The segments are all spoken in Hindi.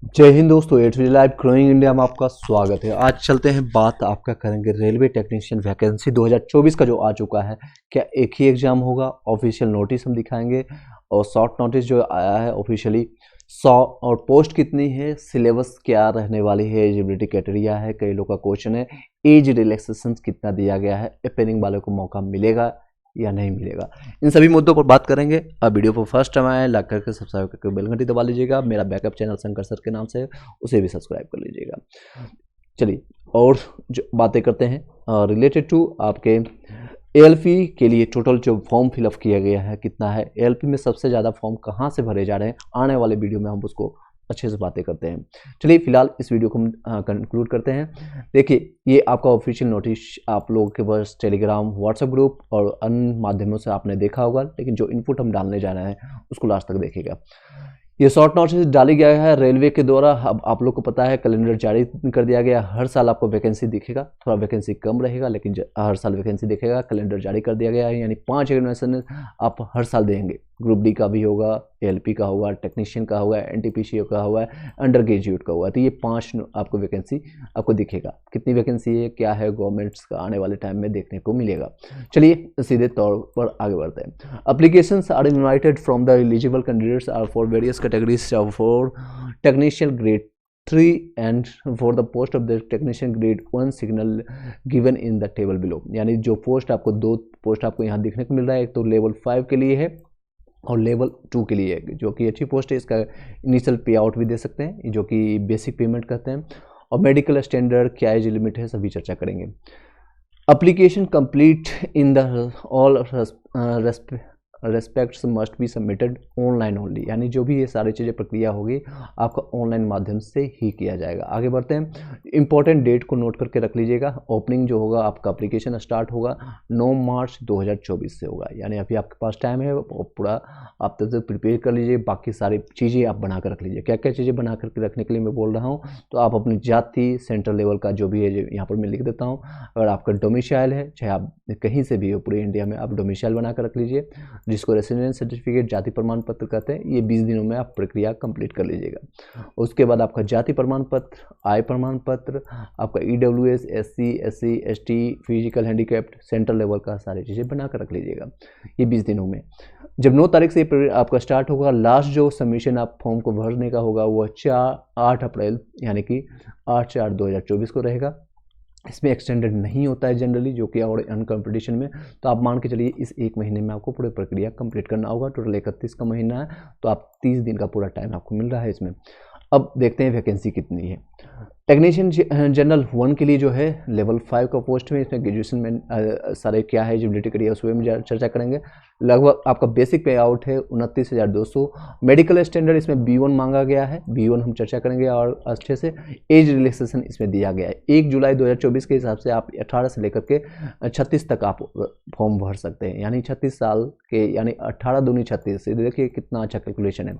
जय हिंद दोस्तों, एट लाइव ग्रोइंग इंडिया में आपका स्वागत है। आज चलते हैं बात आपका करेंगे रेलवे टेक्नीशियन वैकेंसी 2024 का जो आ चुका है। क्या एक ही एग्जाम होगा? ऑफिशियल नोटिस हम दिखाएंगे और शॉर्ट नोटिस जो आया है ऑफिशियली 100 और पोस्ट कितनी है, सिलेबस क्या रहने वाली है, एलिजिबिलिटी क्राइटेरिया है, कई लोग का क्वेश्चन है, एज रिलैक्सेशन कितना दिया गया है, अपेयरिंग वाले को मौका मिलेगा या नहीं मिलेगा, इन सभी मुद्दों पर बात करेंगे। अब वीडियो पर फर्स्ट टाइम आए लाइक करके सब्सक्राइब करके बेल घंटी दबा लीजिएगा। मेरा बैकअप चैनल शंकर सर के नाम से है, उसे भी सब्सक्राइब कर लीजिएगा। चलिए और जो बातें करते हैं रिलेटेड टू आपके एएलपी के लिए टोटल जो फॉर्म फिलअप किया गया है कितना है, एएलपी में सबसे ज़्यादा फॉर्म कहाँ से भरे जा रहे हैं, आने वाले वीडियो में हम उसको अच्छे से बातें करते हैं। चलिए फिलहाल इस वीडियो को हम कंक्लूड करते हैं। देखिए ये आपका ऑफिशियल नोटिस आप लोगों के पास टेलीग्राम, व्हाट्सएप ग्रुप और अन्य माध्यमों से आपने देखा होगा, लेकिन जो इनपुट हम डालने जा रहे हैं उसको लास्ट तक देखिएगा। ये शॉर्ट नोटिस डाली गया है रेलवे के द्वारा। अब आप लोग को पता है कैलेंडर जारी कर दिया गया। हर साल आपको वैकेंसी दिखेगा, थोड़ा वैकेंसी कम रहेगा लेकिन हर साल वैकेंसी दिखेगा। कैलेंडर जारी कर दिया गया है, यानी 5 एग्जामिनेशन आप हर साल देंगे। ग्रुप डी का भी होगा, एएलपी का होगा, टेक्नीशियन का होगा, एनटीपीसी का होगा, अंडर ग्रेजुएट का होगा। तो ये 5 आपको वैकेंसी आपको दिखेगा। कितनी वैकेंसी है, क्या है, गवर्नमेंट्स का आने वाले टाइम में देखने को मिलेगा। चलिए सीधे तौर पर आगे बढ़ते हैं। Applications are invited from the eligible candidates are for various categories for technician grade 3 and for the post of the technician grade 1 signal given in the table below। यानी जो पोस्ट आपको 2 पोस्ट आपको यहाँ देखने को मिल रहा है, एक तो लेवल 5 के लिए है और लेवल 2 के लिए है, जो कि अच्छी पोस्ट है। इसका इनिशियल पे आउट भी दे सकते हैं, जो कि बेसिक पेमेंट कहते हैं। और मेडिकल स्टैंडर्ड क्या एज लिमिट है, सभी चर्चा करेंगे। Application complete in the all respects must be submitted online only. यानी जो भी ये सारी चीज़ें प्रक्रिया होगी आपका ऑनलाइन माध्यम से ही किया जाएगा। आगे बढ़ते हैं। इंपॉर्टेंट डेट को नोट करके रख लीजिएगा। ओपनिंग जो होगा आपका एप्लीकेशन स्टार्ट होगा 9 मार्च 2024 से होगा। यानी अभी आपके पास टाइम है, पूरा आप तब तक प्रिपेयर कर लीजिए। बाकी सारी चीज़ें आप बना कर रख लीजिए। क्या क्या चीज़ें बना करके रखने के लिए मैं बोल रहा हूँ, तो आप अपनी जाति, सेंट्रल लेवल का जो भी है यहाँ पर मैं लिख देता हूँ। अगर आपका डोमिसाइल है, चाहे आप कहीं से भी हो पूरे इंडिया में, आप डोमिसाइल बना कर रख लीजिए, जिसको रेसिडेंस सर्टिफिकेट, जाति प्रमाण पत्र कहते हैं। ये 20 दिनों में आप प्रक्रिया कंप्लीट कर लीजिएगा। उसके बाद आपका जाति प्रमाण पत्र, आय प्रमाण पत्र, आपका EWS, SC, SC, ST, physical handicapped, central level का सारी चीज़ें बना कर रख लीजिएगा ये 20 दिनों में। जब 9 तारीख से आपका स्टार्ट होगा, लास्ट जो सबमिशन आप फॉर्म को भरने का होगा वो 8 अप्रैल यानी कि 8/4/2024 को रहेगा। इसमें एक्सटेंडेड नहीं होता है जनरली, जो कि और अन कंपटीशन में। तो आप मान के चलिए इस 1 महीने में आपको पूरी प्रक्रिया कंप्लीट करना होगा। टोटल 31 का महीना है, तो आप 30 दिन का पूरा टाइम आपको मिल रहा है इसमें। अब देखते हैं वैकेंसी कितनी है। टेक्नीशियन जनरल 1 के लिए जो है लेवल 5 का पोस्ट में, इसमें ग्रेजुएशन में सारे क्या है एलिजिबिलिटी करिए उस में चर्चा करेंगे। लगभग आपका बेसिक पे आउट है 29,200। मेडिकल स्टैंडर्ड इसमें B1 मांगा गया है, B1 हम चर्चा करेंगे। और अच्छे से एज रिलैक्सेशन इसमें दिया गया है। 1 जुलाई 2024 के हिसाब से आप 18 से लेकर के 36 तक आप फॉर्म भर सकते हैं। यानी 36 साल के, यानी 18 दूनी 36। देखिए कितना अच्छा कैलकुलेशन है।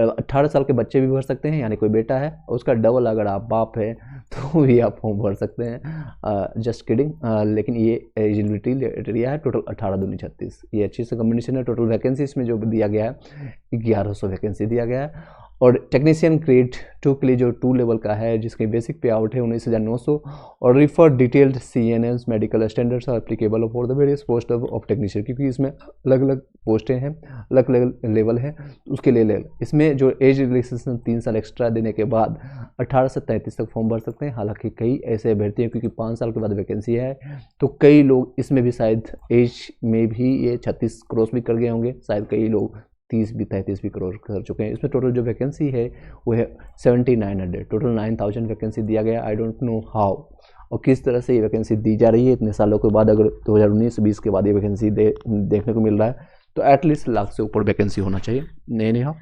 18 साल के बच्चे भी भर सकते हैं, यानी कोई बेटा है उसका डबल अगर आप बाप है तो भी आप फॉर्म भर सकते हैं। जस्ट किडिंग, लेकिन ये एलिजिबिलिटी क्राइटेरिया है। टोटल 18 दूनी 36, ये अच्छी से कॉम्बिनेशन है। टोटल वैकेंसी इसमें जो दिया गया है 1100 वैकेंसी दिया गया है। और टेक्नीशियन ग्रेड 2 के लिए जो 2 लेवल का है, जिसके बेसिक पे आउट है 19,900। और refer detailed CNMs medical standards are applicable for the various post of technician, क्योंकि इसमें अलग अलग पोस्टें हैं, अलग अलग लेवल है, उसके लिए इसमें जो एज रिलैक्सेशन 3 साल एक्स्ट्रा देने के बाद 18 से 33 तक फॉर्म भर सकते हैं। हालांकि कई ऐसे अभ्यर्थी हैं, क्योंकि 5 साल के बाद वैकेंसी है, तो कई लोग इसमें भी शायद एज में भी ये 36 क्रॉस भी कर गए होंगे। शायद कई लोग 30 भी 33 भी क्रॉस कर चुके हैं। इसमें टोटल जो वैकेंसी है वो है 7900। टोटल 9000 वैकेंसी दिया गया। आई डोंट नो हाउ और किस तरह से ये वैकेंसी दी जा रही है इतने सालों के बाद। अगर 2019-20 के बाद ये वैकेंसी देखने को मिल रहा है, तो एटलीस्ट लाख से ऊपर वैकेंसी होना चाहिए। नहीं हाँ,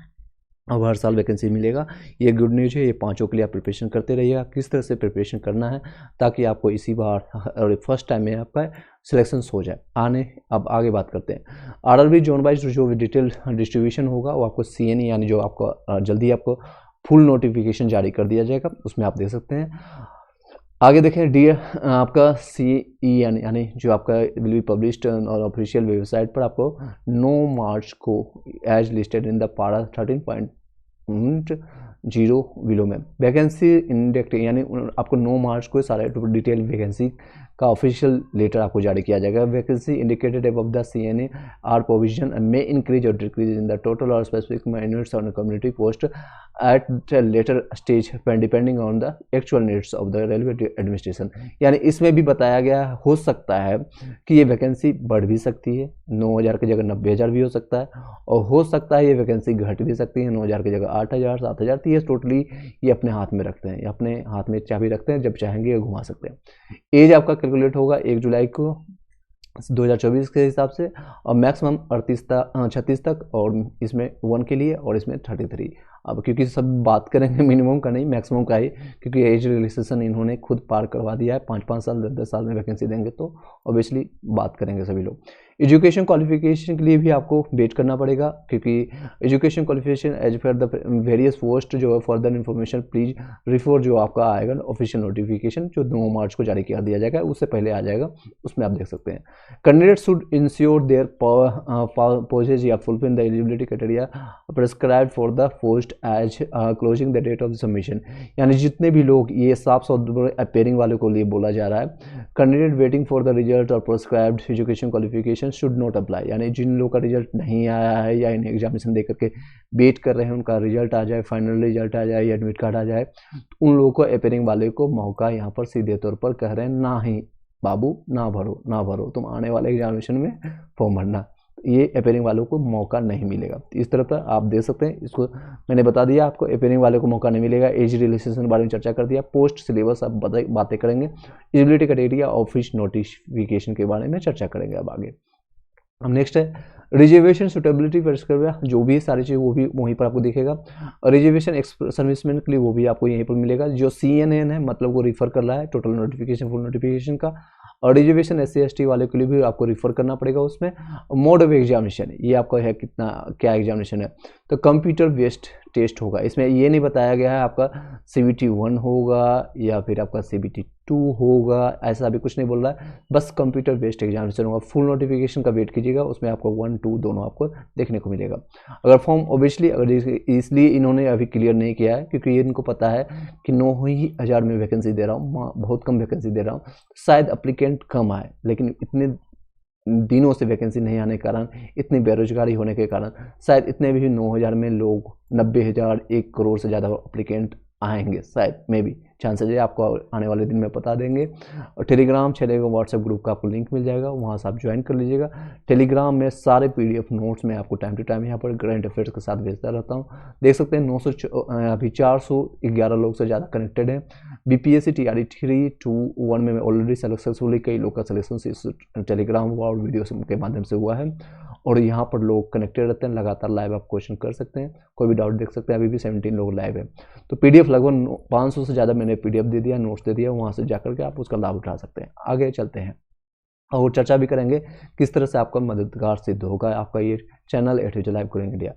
अब हर साल वैकेंसी मिलेगा, ये गुड न्यूज़ है। ये 5 के लिए आप प्रिपरेशन करते रहिएगा। किस तरह से प्रिपरेशन करना है ताकि आपको इसी बार और फर्स्ट टाइम में आपका सिलेक्शन हो जाए। अब आगे बात करते हैं। RRB जोन वाइज जो डिटेल डिस्ट्रीब्यूशन होगा वो आपको CNE यानी जो आपको जल्दी आपको फुल नोटिफिकेशन जारी कर दिया जाएगा, उसमें आप देख सकते हैं। आगे देखें आपका CE यानी जो आपका विल बी पब्लिश्ड और ऑफिशियल वेबसाइट पर आपको 9 मार्च को एज लिस्टेड इन द पारा 13 0 बिलो में। वैकेंसी इंडेक्ट यानी आपको 9 मार्च को सारे डिटेल वैकेंसी का ऑफिशियल लेटर आपको जारी किया जाएगा। Vacancy indicated above the CNA are provision may increase or decrease in the total or specific units on community post at later stage depending on the actual needs of the railway administration. यानी इसमें भी बताया गया हो सकता है कि ये वैकेंसी बढ़ भी सकती है, 9,000 की जगह 90,000 भी हो सकता है, और हो सकता है ये वैकेंसी घट भी सकती है, 9,000 की जगह 8,000 7,000। तो ये टोटली ये अपने हाथ में रखते हैं, ये अपने हाथ में चाबी रखते हैं, जब चाहेंगे ये घुमा सकते हैं। एज आपका कैलकुलेट होगा 1 जुलाई को 2024 के हिसाब से, और मैक्सिमम 36 तक, और इसमें 1 के लिए और इसमें 33। अब क्योंकि सब बात करेंगे मिनिमम का नहीं मैक्सिमम का ही, क्योंकि एज रिलैक्सेशन इन्होंने खुद पार करवा दिया है। 5-5 साल 10-10 साल में वैकेंसी देंगे तो ऑब्वियसली बात करेंगे सभी लोग। एजुकेशन क्वालिफिकेशन के लिए भी आपको वेट करना पड़ेगा, क्योंकि education qualification as per the various post जो है फर्दर इन्फॉर्मेशन प्लीज रिफर जो आपका आएगा ऑफिशियल नोटिफिकेशन जो 9 मार्च को जारी कर दिया जाएगा, उससे पहले आ जाएगा, उसमें आप देख सकते हैं। Candidate should ensure their possess या fulfil the eligibility criteria prescribed for the post as closing the date of the submission. यानी जितने भी लोग, ये साफ अपेयरिंग वाले को लिए बोला जा रहा है, candidate waiting for the result और prescribed education qualification should not apply. यानी जिन लोगों का रिजल्ट नहीं आया है या इन एग्जामिनेशन देकर के वेट कर रहे हैं, उनका रिजल्ट आ जाए, फाइनल रिजल्ट आ जाए या एडमिट कार्ड आ जाए, तो उन लोगों को अपेयरिंग वाले को मौका यहाँ पर सीधे तौर पर कह रहे हैं, ना ही बाबू ना भरो, तुम आने वाले एग्जामिनेशन में फॉर्म भरना, ये अपेयरिंग वालों को मौका नहीं मिलेगा। इस तरह पर आप देख सकते हैं, इसको मैंने बता दिया आपको, अपेयरिंग वाले को मौका नहीं मिलेगा। एज रिलैक्सेशन के बारे में चर्चा कर दिया, पोस्ट सिलेबस अब बातें करेंगे, एलिजिबिलिटी क्राइटेरिया ऑफिस नोटिफिकेशन के बारे में चर्चा करेंगे अब आगे। अब नेक्स्ट है रिजर्वेशन सुटेबिलिटी पर जो भी सारी चीज़ वो भी वहीं पर आपको दिखेगा। रिजर्वेशन सर्विसमैन के लिए वो भी आपको यहीं पर मिलेगा। जो CNN है मतलब वो रिफर कर रहा है टोटल नोटिफिकेशन फुल नोटिफिकेशन का, और रिजर्वेशन SC/ST वाले के लिए भी आपको रिफर करना पड़ेगा उसमें। मोड ऑफ एग्जामिनेशन ये आपका है कितना क्या एग्जामिनेशन है, तो कंप्यूटर बेस्ड टेस्ट होगा। इसमें ये नहीं बताया गया है आपका CBT 1 होगा या फिर आपका CBT 2 होगा, ऐसा अभी कुछ नहीं बोल रहा है, बस कंप्यूटर बेस्ड एग्जामिनेशन होगा। फुल नोटिफिकेशन का वेट कीजिएगा, उसमें आपको 1, 2 दोनों आपको देखने को मिलेगा। अगर फॉर्म ऑब्वियसली अगर इसलिए इन्होंने अभी क्लियर नहीं किया है क्योंकि इनको पता है कि 9,000 में वैकेंसी दे रहा हूँ, बहुत कम वैकेंसी दे रहा हूँ, शायद अप्लीकेंट कम आए, लेकिन इतने दिनों से वैकेंसी नहीं आने के कारण, इतनी बेरोजगारी होने के कारण शायद इतने भी 9,000 में लोग 90,000 1 करोड़ से ज़्यादा अप्लीकेंट आएंगे, शायद मे बी चांसेज है। आपको आने वाले दिन में बता देंगे। और टेलीग्राम चलेगा, व्हाट्सएप ग्रुप का आपको लिंक मिल जाएगा, वहाँ से आप ज्वाइन कर लीजिएगा। टेलीग्राम में सारे PDF नोट्स में आपको टाइम टू टाइम यहाँ पर करंट अफेयर्स के साथ भेजता रहता हूँ। देख सकते हैं 411 लोग से ज़्यादा कनेक्टेड हैं। BPSC TRE 3-1 में ऑलरेडी सक्सेसफुली कई लोग का सिलेक्शन इस टेलीग्राम और वीडियो के माध्यम से हुआ है, और यहाँ पर लोग कनेक्टेड रहते हैं, लगातार लाइव आप क्वेश्चन कर सकते हैं, कोई भी डाउट देख सकते हैं। अभी भी 17 लोग लाइव है, तो PDF लगभग 500 से ज़्यादा मैंने PDF दे दिया, नोट्स दे दिया, वहाँ से जाकर के आप उसका लाभ उठा सकते हैं। आगे चलते हैं और चर्चा भी करेंगे किस तरह से आपका मददगार सिद्ध होगा आपका ये channel A to Z live करेंगे इंडिया।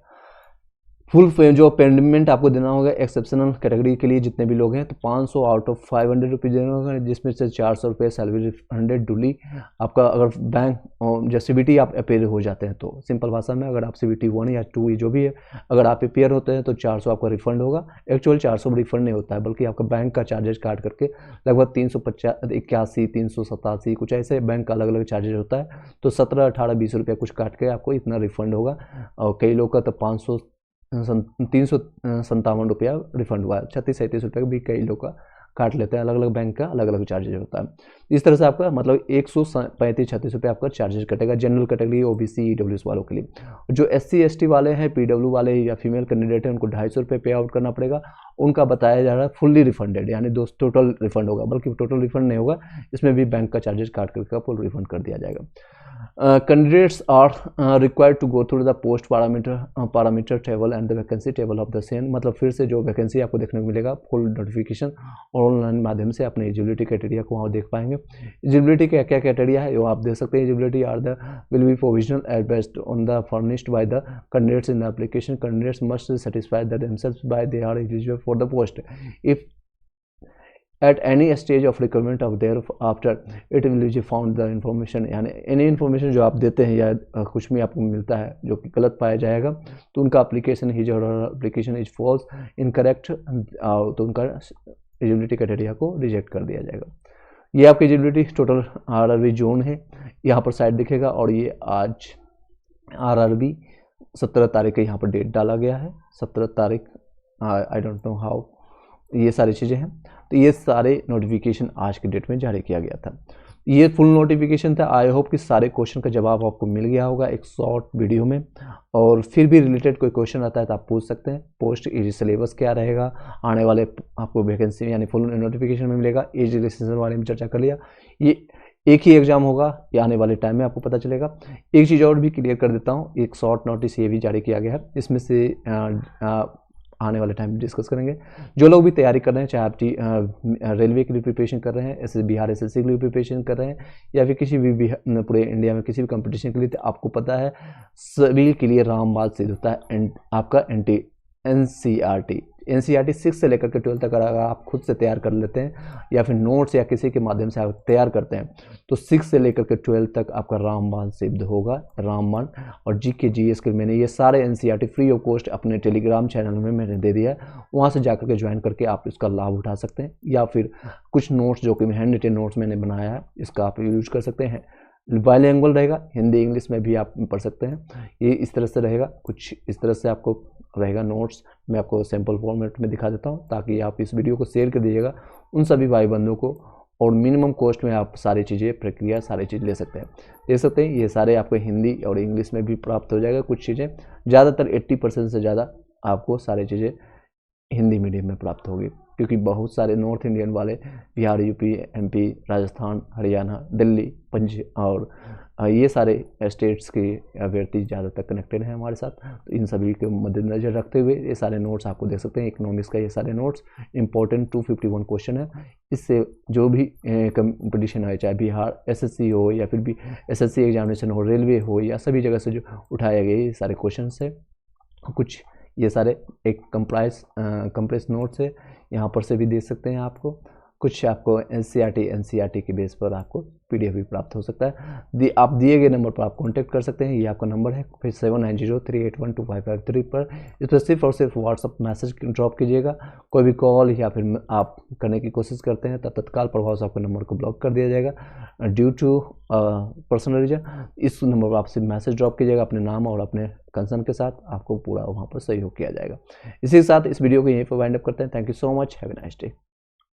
फुल जो पेमेंट आपको देना होगा एक्सेप्शनल कैटेगरी के लिए जितने भी लोग हैं, तो 500 आउट ऑफ 500 रुपीज़ देना होगा, जिसमें से 400 रुपये सैलरी 100 डुली आपका। अगर बैंक जैसे CBT आप अपेयर हो जाते हैं तो सिंपल भाषा में अगर आप CBT 1 या 2 जो भी है अगर आप अपेयर होते हैं तो 400 आपका रिफंड होगा। एक्चुअल 400 रिफंड नहीं होता है, बल्कि आपका बैंक का चार्जेस काट करके लगभग 381 387 कुछ ऐसे बैंक का अलग अलग चार्जेस होता है, तो 17 18 20 रुपया कुछ काट के आपको इतना रिफंड होगा। और कई लोग का तो 357 रुपया रिफंड हुआ है, 36-37 रुपये भी कई लोग का काट लेते हैं, अलग अलग बैंक का अलग अलग चार्जेज होता है। इस तरह से आपका मतलब 135-36 रुपये आपका चार्जेस कटेगा जनरल कैटेगरी OBC EWS वालों के लिए। जो SC/ST वाले हैं, PW वाले या फीमेल कैंडिडेट हैं, उनको 250 रुपये पे आउट करना पड़ेगा। उनका बताया जा रहा है फुल्ली रिफंडेड, यानी टोटल रिफंड होगा, बल्कि टोटल रिफंड नहीं होगा, इसमें भी बैंक का चार्जेस काट करके फुल रिफंड कर दिया जाएगा। Candidates are required to go through the post parameter table and the vacancy table of the same। मतलब फिर से जो वैकेंसी आपको देखने को मिलेगा फुल नोटिफिकेशन और ऑनलाइन माध्यम से अपने एलिजिबिलिटी क्राइटेरिया को वहाँ देख पाएंगे। एलिजिबिलिटी क्या क्या क्राइटेरिया है वो आप देख सकते हैं। Eligibility are the will be provisional at best on the furnished by the candidates in the application. Candidates must satisfy that themselves by they are eligible for the post. If at any stage of requirement of thereafter it will be found the information, यानी एनी इन्फॉर्मेशन जो आप देते हैं या कुछ भी आपको मिलता है जो कि गलत पाया जाएगा तो उनका एप्लीकेशन हिज और एप्लीकेशन इज फॉल्स इनकरेक्ट, तो उनका एलिजिबिलिटी क्राइटेरिया को रिजेक्ट कर दिया जाएगा। ये आपकी एलिजिबिलिटी टोटल आरआरबी जोन है, यहाँ पर साइड दिखेगा। और ये आज आरआरबी 17 तारीख का यहाँ पर डेट डाला गया है, 17 तारीख, आई डोंट नो हाउ, ये सारी चीज़ें हैं। तो ये सारे नोटिफिकेशन आज के डेट में जारी किया गया था। ये फुल नोटिफिकेशन था। आई होप कि सारे क्वेश्चन का जवाब आपको मिल गया होगा एक शॉर्ट वीडियो में। और फिर भी रिलेटेड कोई क्वेश्चन आता है तो आप पूछ सकते हैं। पोस्ट एज सिलेबस क्या रहेगा, आने वाले आपको वैकेंसी यानी फुल नोटिफिकेशन में मिलेगा। एज रिलैक्सेशन वाले में चर्चा कर लिया। ये एक ही एग्जाम होगा, ये आने वाले टाइम में आपको पता चलेगा। एक चीज़ और भी क्लियर कर देता हूँ, एक शॉर्ट नोटिस ये भी जारी किया गया है, इसमें से आने वाले टाइम में डिस्कस करेंगे। जो लोग भी तैयारी कर रहे हैं, चाहे आप रेलवे के लिए प्रिपरेशन कर रहे हैं, ऐसे बिहार एसएससी के लिए प्रिपरेशन कर रहे हैं, या फिर किसी भी पूरे इंडिया में किसी भी कंपटीशन के लिए, तो आपको पता है सभी के लिए रामबाण सिद्ध होता है आपका एनसीईआरटी 6 से लेकर के 12 तक अगर आप खुद से तैयार कर लेते हैं या फिर नोट्स या किसी के माध्यम से आप तैयार करते हैं तो 6 से लेकर के 12 तक आपका रामबाण सिद्ध होगा। रामबाण और जीके जीएस के मैंने ये सारे एनसीईआरटी फ्री ऑफ कॉस्ट अपने टेलीग्राम चैनल में मैंने दे दिया है, वहाँ से जाकर के ज्वाइन करके आप इसका लाभ उठा सकते हैं। या फिर कुछ नोट्स जो कि हैंड रिटेन नोट्स मैंने बनाया है, इसका आप यूज कर सकते हैं। बाइलिंगुअल रहेगा, हिंदी इंग्लिश में भी आप पढ़ सकते हैं। ये इस तरह से रहेगा, कुछ इस तरह से आपको रहेगा नोट्स। मैं आपको सैम्पल फॉर्मेट में दिखा देता हूँ ताकि आप इस वीडियो को शेयर कर दीजिएगा उन सभी भाई बंधुओं को, और मिनिमम कॉस्ट में आप सारी चीज़ें प्रक्रिया सारी चीज़ ले सकते हैं। देख सकते हैं ये सारे आपको हिंदी और इंग्लिश में भी प्राप्त हो जाएगा। कुछ चीज़ें ज़्यादातर 80% से ज़्यादा आपको सारी चीज़ें हिंदी मीडियम में प्राप्त होगी, क्योंकि बहुत सारे नॉर्थ इंडियन वाले बिहार, यूपी, एमपी, राजस्थान, हरियाणा, दिल्ली, पंजाब और ये सारे स्टेट्स के अभ्यर्थी ज़्यादातर कनेक्टेड हैं हमारे साथ। तो इन सभी को मद्देनजर रखते हुए ये सारे नोट्स आपको देख सकते हैं। इकोनॉमिक्स का ये सारे नोट्स इंपॉर्टेंट 251 क्वेश्चन है। इससे जो भी कंपटीशन है, चाहे बिहार एसएससी हो या फिर भी एसएससी एग्जामिनेशन हो, रेलवे हो, या सभी जगह से जो उठाए गए ये सारे क्वेश्चन है। कुछ ये सारे एक कंप्रेस नोट्स है, यहाँ पर से भी देख सकते हैं आपको। कुछ आपको एनसीईआरटी के बेस पर आपको पीडीएफ भी प्राप्त हो सकता है। आप दिए गए नंबर पर आप कांटेक्ट कर सकते हैं, ये आपका नंबर है, फिर 7903812553 पर। इस पर सिर्फ और सिर्फ व्हाट्सअप मैसेज ड्रॉप कीजिएगा। कोई भी कॉल या फिर आप करने की कोशिश करते हैं तो तत्काल प्रभाव से आपके नंबर को ब्लॉक कर दिया जाएगा ड्यू टू पर्सनल रीजन। इस नंबर पर आप सिर्फ मैसेज ड्रॉप कीजिएगा अपने नाम और अपने कंसर्न के साथ, आपको पूरा वहाँ पर सहयोग किया जाएगा। इसी के साथ इस वीडियो को यहीं पर वाइंड अप करते हैं। Thank you so much, have a nice day.